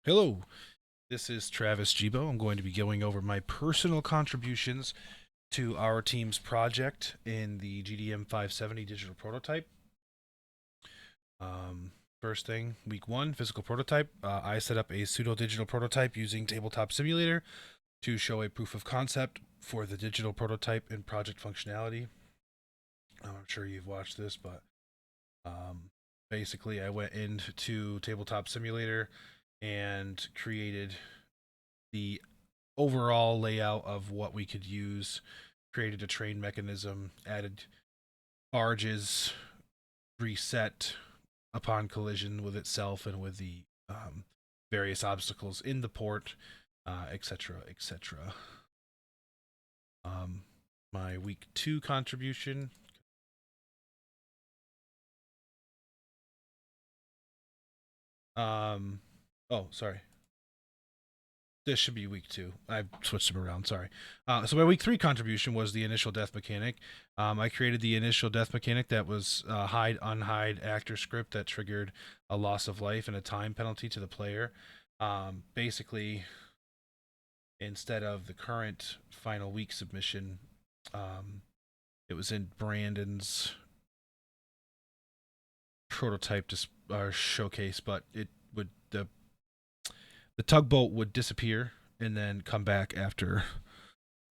Hello, this is Travis Gibo. I'm going to be going over my personal contributions to our team's project in the GDM570 digital prototype. First thing, week one, physical prototype. I set up a pseudo digital prototype using Tabletop Simulator to show a proof of concept for the digital prototype and project functionality. I'm sure you've watched this, but um, basically, I went into Tabletop Simulator and created the overall layout of what we could use, created a train mechanism, added barges, reset upon collision with itself and with the various obstacles in the port, etc., etc. Um, my week two contribution. Um, oh, sorry. This should be week two. I switched them around. Sorry. So my week three contribution was the initial death mechanic. I created the initial death mechanic that was hide unhide actor script that triggered a loss of life and a time penalty to the player. Basically, instead of the current final week submission, um, it was in Brandon's prototype showcase, but it would the tugboat would disappear and then come back after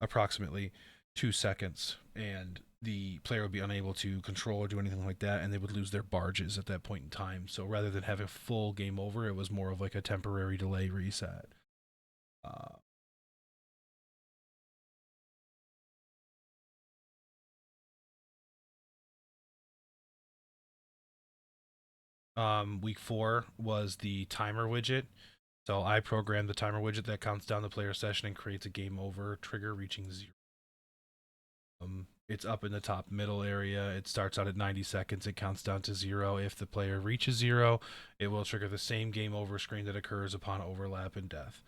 approximately 2 seconds, and the player would be unable to control or do anything like that, and they would lose their barges at that point in time. So rather than have a full game over, it was more of like a temporary delay reset. Uh, week four was the timer widget. So I programmed the timer widget that counts down the player session and creates a game over trigger reaching zero. It's up in the top middle area. It starts out at 90 seconds. It counts down to zero. If the player reaches zero, it will trigger the same game over screen that occurs upon overlap and death.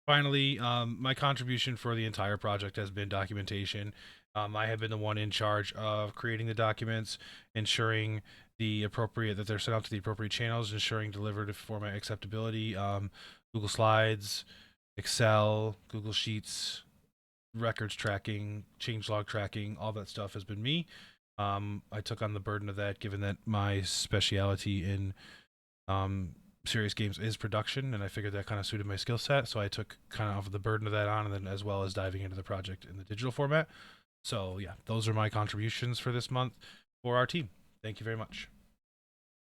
Finally, my contribution for the entire project has been documentation. I have been the one in charge of creating the documents, ensuring that they're sent out to the appropriate channels, ensuring delivered format acceptability. Google Slides, Excel, Google Sheets, records tracking, changelog tracking, all that stuff has been me. I took on the burden of that, given that my speciality in serious games is production, and I figured that kind of suited my skill set. So I took kind of the burden of that on, and then as well as diving into the project in the digital format. So yeah, those are my contributions for this month for our team. Thank you very much.